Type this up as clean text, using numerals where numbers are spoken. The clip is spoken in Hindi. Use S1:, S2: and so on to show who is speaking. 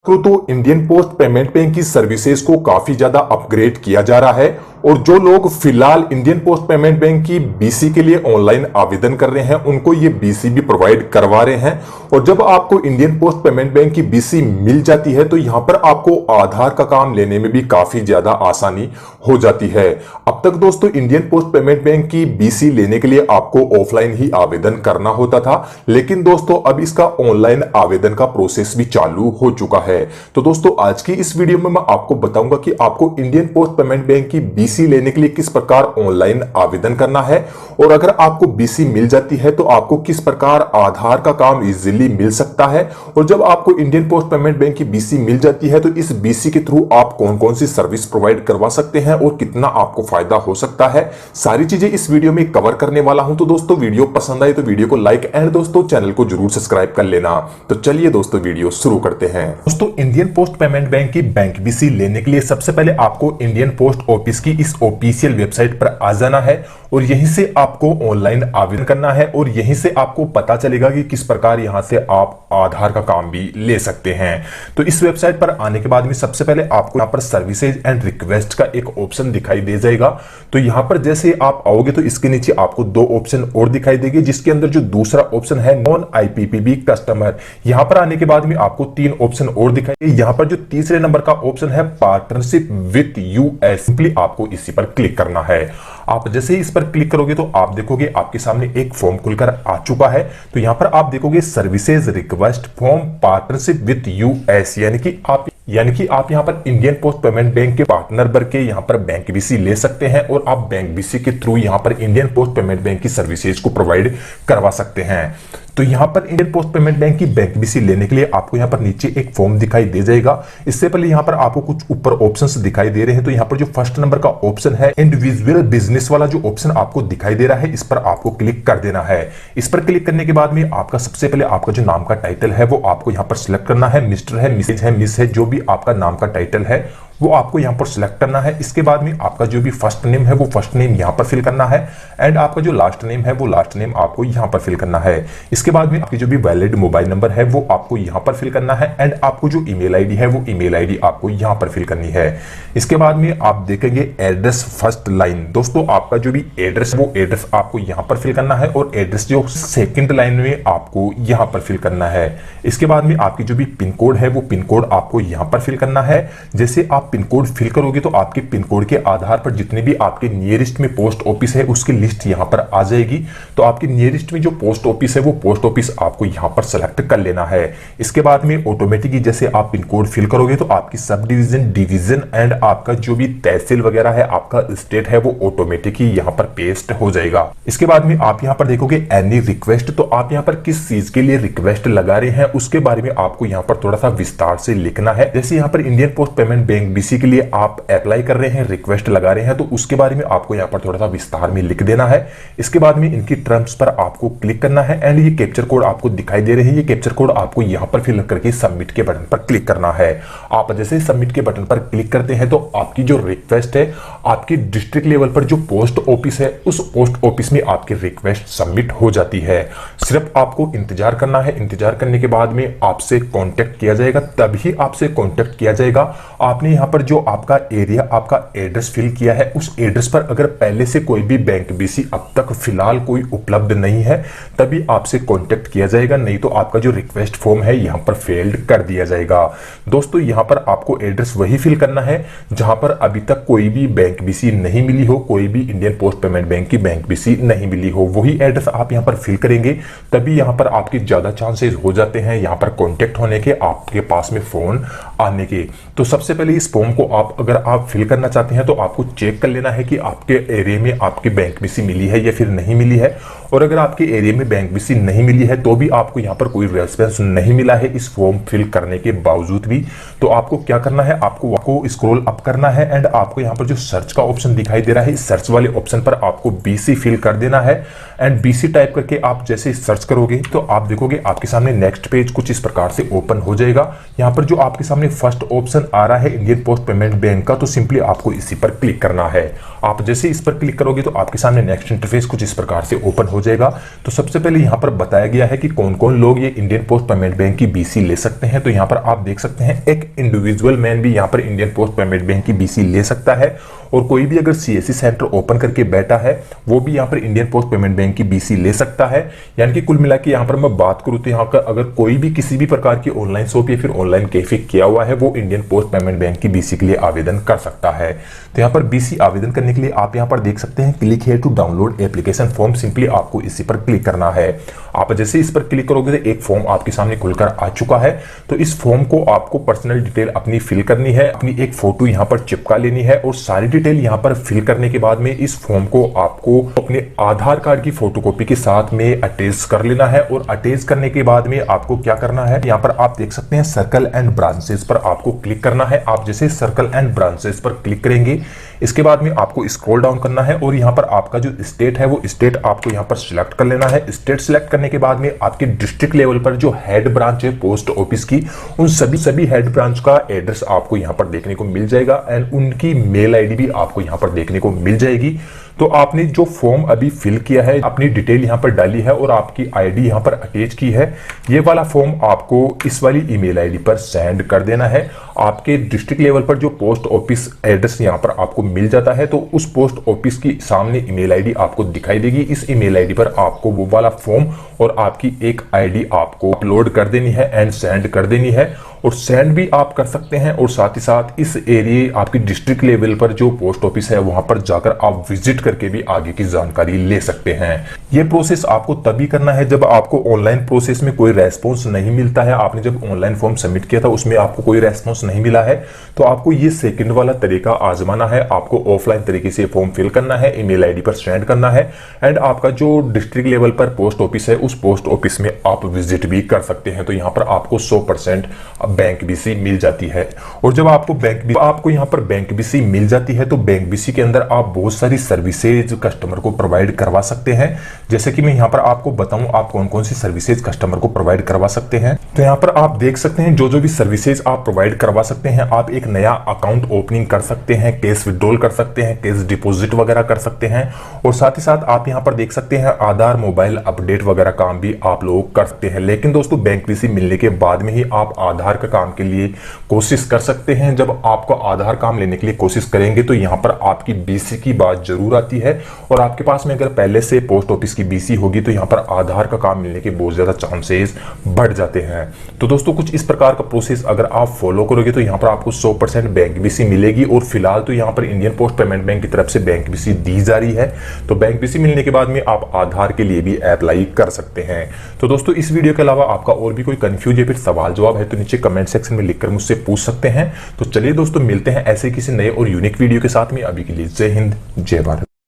S1: तो इंडियन पोस्ट पेमेंट बैंक की सर्विसेज को काफी ज्यादा अपग्रेड किया जा रहा है और जो लोग फिलहाल इंडियन पोस्ट पेमेंट बैंक की बीसी के लिए ऑनलाइन आवेदन कर रहे हैं उनको ये बीसी भी प्रोवाइड करवा रहे हैं। और जब आपको इंडियन पोस्ट पेमेंट बैंक की बीसी मिल जाती है तो यहां पर आपको आधार का काम लेने में भी काफी ज्यादा आसानी हो जाती है। अब तक दोस्तों इंडियन पोस्ट पेमेंट बैंक की बीसी लेने के लिए आपको ऑफलाइन ही आवेदन करना होता था, लेकिन दोस्तों अब इसका ऑनलाइन आवेदन का प्रोसेस भी चालू हो चुका है। तो दोस्तों आज की इस वीडियो में मैं आपको बताऊंगा कि आपको इंडियन पोस्ट पेमेंट बैंक की बीसी लेने के लिए किस प्रकार ऑनलाइन आवेदन करना है, और अगर आपको बीसी मिल जाती है तो आपको किस प्रकार आधार का काम इजीली मिल सकता है, और जब आपको इंडियन पोस्ट पेमेंट बैंक की बीसी मिल जाती है तो इस बीसी के थ्रू आप कौन कौन सी सर्विस प्रोवाइड करवा सकते हैं और कितना आपको फायदा हो सकता है, सारी चीजें इस वीडियो में कवर करने वाला हूं। तो दोस्तों वीडियो पसंद आए तो वीडियो को लाइक एंड दोस्तों चैनल को जरूर सब्सक्राइब कर लेना। तो चलिए दोस्तों वीडियो शुरू करते हैं। दोस्तों इंडियन पोस्ट पेमेंट बैंक की बैंक बीसी लेने के लिए सबसे पहले आपको इंडियन पोस्ट ऑफिस की इस ऑफिशियल वेबसाइट पर आ जाना है और यहीं से आपको ऑनलाइन आवेदन करना है और यहीं से आपको पता चलेगा कि किस प्रकार यहां से आप आधार का काम भी ले सकते हैं। तो इस वेबसाइट पर आने के बाद में सबसे पहले आपको यहां पर सर्विसेज एंड रिक्वेस्ट का एक ऑप्शन दिखाई दे जाएगा। तो यहां पर जैसे आप आओगे तो इसके नीचे आपको दो ऑप्शन और दिखाई देंगे, जिसके अंदर जो दूसरा ऑप्शन है नॉन आईपीपीबी कस्टमर, यहां पर आने के बाद में आपको तीन ऑप्शन और दिखाई देंगे। यहां पर जो तीसरे नंबर का ऑप्शन है पार्टनरशिप विथ यूएस, सिंपली आपको इसी पर क्लिक करना है। आप जैसे ही इस पर क्लिक करोगे तो आप देखोगे आपके सामने एक फॉर्म खुलकर आ चुका है। तो यहां पर आप देखोगे services request form partnership with US, यानी कि आप यहां पर इंडियन पोस्ट पेमेंट बैंक के पार्टनर बन के यहां पर बैंक बीसी ले सकते हैं और आप बैंक बीसी के थ्रू यहां पर इंडियन पोस्ट पेमेंट बैंक की सर्विसेज को प्रोवाइड करवा सकते हैं। तो यहां पर इंडियन पोस्ट पेमेंट बैंक की बैंक बीसी लेने के लिए आपको यहां पर नीचे एक फॉर्म दिखाई दे जाएगा। इससे पहले यहां पर आपको कुछ ऊपर ऑप्शंस दिखाई दे रहे हैं। तो यहां पर जो फर्स्ट नंबर का ऑप्शन है इंडिविजुअल बिजनेस वाला जो ऑप्शन आपको दिखाई दे रहा है, इस पर आपको क्लिक कर देना है। इस पर क्लिक करने के बाद में आपका सबसे पहले आपका जो नाम का टाइटल है वो आपको यहां पर सिलेक्ट करना है। मिस्टर है, मिसेज है, मिस है, जो भी आपका नाम का टाइटल है वो आपको यहां पर सिलेक्ट करना है। इसके बाद में आपका जो भी फर्स्ट नेम है वो फर्स्ट नेम यहां पर फिल करना है एंड आपका जो लास्ट नेम है वो लास्ट नेम आपको यहां पर फिल करना है। इसके बाद में आपकी जो भी वैलिड मोबाइल नंबर है वो आपको यहां पर फिल करना है एंड आपको जो ईमेल आईडी है वो ईमेल आईडी आपको यहां पर फिल करनी है। इसके बाद में आप देखेंगे एड्रेस फर्स्ट लाइन, दोस्तों आपका जो भी एड्रेस वो एड्रेस आपको यहां पर फिल करना है और एड्रेस जो सेकंड लाइन में आपको यहां पर फिल करना है। इसके बाद में आपकी जो भी पिन कोड है वो पिन कोड आपको यहां पर फिल करना है। जैसे आप पिन कोड फिल करोगे तो आपके पिन कोड के आधार पर जितने भी आपके नियरेस्ट में पोस्ट ऑफिस है उसकी लिस्ट यहां पर आ जाएगी। तो आपके नियरेस्ट में जो पोस्ट ऑफिस है वो पोस्ट ऑफिस आपको यहां पर सेलेक्ट कर लेना है। इसके बाद में ऑटोमेटिकली जैसे आप पिन कोड फिल करोगे तो आपकी सब डिवीजन, डिवीजन एंड आपका जो भी तहसील वगैरह है, आपका स्टेट है, वो ऑटोमेटिकली यहां पर पेस्ट हो जाएगा। इसके बाद में आप यहां पर देखोगे एनी रिक्वेस्ट, तो आप यहां पर किस चीज के लिए रिक्वेस्ट लगा रहे हैं उसके बारे में आपको यहां पर थोड़ा सा विस्तार से लिखना है। जैसे यहां पर Indian post payment bank BC के लिए आप अप्लाई कर रहे हैं, रिक्वेस्ट लगा रहे हैं, तो उसके बारे में आपको यहां पर थोड़ा सा विस्तार में लिख देना है। इसके बाद में इनकी टर्म्स पर आपको क्लिक करना है एंड ये कैप्चर कोड आपको दिखाई दे रहे हैं, ये कैप्चर कोड आपको यहां पर फिल करके सबमिट के बटन पर क्लिक करना है। आप जैसे सबमिट के बटन पर क्लिक करते हैं तो आपकी जो रिक्वेस्ट है आपकी डिस्ट्रिक्ट लेवल पर जो पोस्ट ऑफिस है उस पोस्ट ऑफिस में आपकी रिक्वेस्ट सबमिट हो जाती है। सिर्फ आपको इंतजार करना है। इंतजार करने के बाद में आपसे कांटेक्ट किया जाएगा, तभी आपसे कांटेक्ट किया जाएगा। आपने यहां पर जो आपका एरिया, आपका एड्रेस फिल किया है उस एड्रेस पर अगर पहले से कोई भी बैंक बीसी अब तक फिलहाल कोई उपलब्ध नहीं है तभी आपसे कांटेक्ट किया जाएगा, नहीं तो आपका जो रिक्वेस्ट फॉर्म है यहां पर फेल्ड कर दिया जाएगा। दोस्तों यहां पर आपको एड्रेस वही फिल करना है जहां पर अभी तक कोई भी बैंक बीसी नहीं मिली हो, कोई भी इंडियन पोस्ट पेमेंट बैंक की बैंक बीसी नहीं मिली हो, वही एड्रेस आप यहां पर फिल करेंगे, तभी यहां पर आपके ज्यादा चांसेस हो जाते हैं यहां पर कांटेक्ट होने के, आपके पास में फोन आने के। तो सबसे पहले इस फॉर्म को अगर आप फिल करना चाहते हैं तो आपको चेक कर लेना है कि आपके एरिया में आपकी बैंक बीसी मिली है या फिर नहीं मिली है। और अगर आपके एरिया में बैंक बीसी नहीं मिली है तो भी आपको यहाँ पर कोई रेस्पॉन्स नहीं मिला है इस फॉर्म फिल करने के बावजूद भी, तो आपको क्या करना है, आपको स्क्रॉल अप करना है एंड आपको यहाँ पर जो सर्च का ऑप्शन दिखाई दे रहा है इस सर्च वाले ऑप्शन पर आपको बीसी फिल कर देना है एंड बीसी टाइप करके आप जैसे सर्च करोगे तो आप देखोगे आपके सामने नेक्स्ट पेज कुछ इस प्रकार से ओपन हो जाएगा। यहाँ पर जो आपके सामने फर्स्ट ऑप्शन आ रहा है इंडियन पोस्ट पेमेंट बैंक का, तो सिंपली आपको इसी पर क्लिक करना है। आप जैसे इस पर क्लिक करोगे तो आपके सामने नेक्स्ट इंटरफेस कुछ इस प्रकार से ओपन हो हो जाएगा। तो सबसे पहले यहाँ पर बताया गया है कि कौन कौन लोग ये इंडियन पोस्ट पेमेंट बैंक की बीसी ले सकते हैं। तो यहाँ पर आप देख सकते हैं एक इंडिविजुअल मैन भी यहाँ पर इंडियन पोस्ट पेमेंट बैंक की बीसी ले सकता है, और कोई भी अगर सीएससी सेंटर ओपन करके बैठा है वो भी यहाँ पर इंडियन पोस्ट पेमेंट बैंक की बीसी ले सकता है। यानी कि कुल मिला के यहाँ पर मैं बात करूँ तो यहाँ पर अगर कोई भी किसी भी प्रकार की ऑनलाइन शॉप या फिर ऑनलाइन कैफे किया हुआ है वो इंडियन पोस्ट पेमेंट बैंक की बीसी के लिए आवेदन कर सकता है। तो यहाँ पर बीसी आवेदन करने के लिए आप यहाँ पर देख सकते हैं click here to download application form. Simply आपको इसी पर क्लिक करना है। आप जैसे इस पर क्लिक करोगे तो एक फॉर्म आपके सामने खुलकर आ चुका है। तो इस फॉर्म को आपको पर्सनल डिटेल अपनी फिल करनी है, अपनी एक फोटो यहाँ पर चिपका लेनी है, और सारी डिटेल यहाँ पर फिल करने के बाद में इस फॉर्म को आपको अपने आधार कार्ड की फोटोकॉपी के साथ में अटैच कर लेना है। और अटैच करने के बाद में आपको क्या करना है, यहाँ पर आप देख सकते हैं सर्कल एंड ब्रांचेस पर आपको क्लिक करना है। आप जैसे सर्कल एंड ब्रांचेस पर क्लिक करेंगे इसके बाद में आपको स्क्रॉल डाउन करना है, और यहाँ पर आपका जो स्टेट है वो स्टेट आपको यहाँ पर सिलेक्ट कर लेना है। स्टेट सिलेक्ट करने के बाद में आपके डिस्ट्रिक्ट लेवल पर जो हेड ब्रांच है पोस्ट ऑफिस की, उन सभी हेड ब्रांच का एड्रेस आपको यहाँ पर देखने को मिल जाएगा, एंड उनकी मेल आईडी भी आपको यहाँ पर देखने को मिल जाएगी। तो आपने जो फॉर्म अभी फिल किया है, अपनी डिटेल यहाँ पर डाली है और आपकी आईडी यहाँ पर अटैच की है, ये वाला फॉर्म आपको इस वाली ईमेल आईडी पर सेंड कर देना है। आपके डिस्ट्रिक्ट लेवल पर जो पोस्ट ऑफिस एड्रेस यहाँ पर आपको मिल जाता है, तो उस पोस्ट ऑफिस की सामने ईमेल आईडी आपको दिखाई देगी। इस ईमेल आईडी पर आपको वो वाला फॉर्म और आपकी एक आईडी आपको अपलोड कर देनी है एंड सेंड कर देनी है। और सेंड भी आप कर सकते हैं, और साथ ही साथ इस एरिया आपकी डिस्ट्रिक्ट लेवल पर जो पोस्ट ऑफिस है वहां पर जाकर आप विजिट करके भी आगे की जानकारी ले सकते हैं। ये प्रोसेस आपको तभी करना है जब आपको ऑनलाइन प्रोसेस में कोई रेस्पॉन्स नहीं मिलता है। आपने जब ऑनलाइन फॉर्म सबमिट किया था उसमें आपको कोई रेस्पॉन्स नहीं मिला है, तो आपको ये सेकंड वाला तरीका आजमाना है। आपको ऑफलाइन तरीके से फॉर्म फिल करना है, ईमेल आईडी पर सेंड करना है, एंड आपका जो डिस्ट्रिक्ट लेवल पर पोस्ट ऑफिस है उस पोस्ट ऑफिस में आप विजिट भी कर सकते हैं। तो यहाँ पर आपको 100% बैंक बीसी मिल जाती है। और जब आपको यहाँ पर बैंक बीसी मिल जाती है तो बैंक बीसी के अंदर आप बहुत सारी सर्विसेज कस्टमर को प्रोवाइड करवा सकते हैं। जैसे कि मैं यहाँ पर आपको बताऊं आप कौन कौन सी सर्विसेज कस्टमर को प्रोवाइड करवा सकते हैं। तो यहाँ पर आप देख सकते हैं जो जो भी सर्विसेज आप प्रोवाइड करवा सकते हैं। आप एक नया अकाउंट ओपनिंग कर सकते हैं, कैश विड्रॉल कर सकते हैं, कैश डिपॉजिट वगैरह कर सकते हैं, और साथ ही साथ आप यहाँ पर देख सकते हैं आधार मोबाइल अपडेट वगैरह काम भी आप लोग कर सकते हैं। लेकिन दोस्तों बैंक बीसी मिलने के बाद में ही आप आधार का काम के लिए कोशिश कर सकते हैं। जब आपको आधार काम लेने के लिए कोशिश करेंगे तो यहाँ पर आपकी बीसी की बात जरूर आती है, और आपके पास में अगर पहले से पोस्ट ऑफिस की बीसी होगी तो यहाँ पर आधार का काम मिलने के बहुत ज्यादा चांसेस बढ़ जाते हैं। तो दोस्तों कुछ इस प्रकार का प्रोसेस अगर आप फॉलो करोगे तो यहाँ पर आपको 100% बैंक बीसी मिलेगी। और फिलहाल तो यहाँ पर इंडियन पोस्ट पेमेंट बैंक की तरफ से बैंक बीसी दी जा रही है। तो बैंक बीसी मिलने के बाद में आप आधार के लिए भी अप्लाई कर सकते हैं। तो दोस्तों इस वीडियो के अलावा आपका और भी कोई कंफ्यूज या फिर सवाल जवाब है तो नीचे कमेंट सेक्शन में लिखकर मुझसे पूछ सकते हैं। तो चलिए दोस्तों मिलते हैं ऐसे किसी नए और यूनिक वीडियो के साथ में। अभी के लिए जय हिंद जय भारत।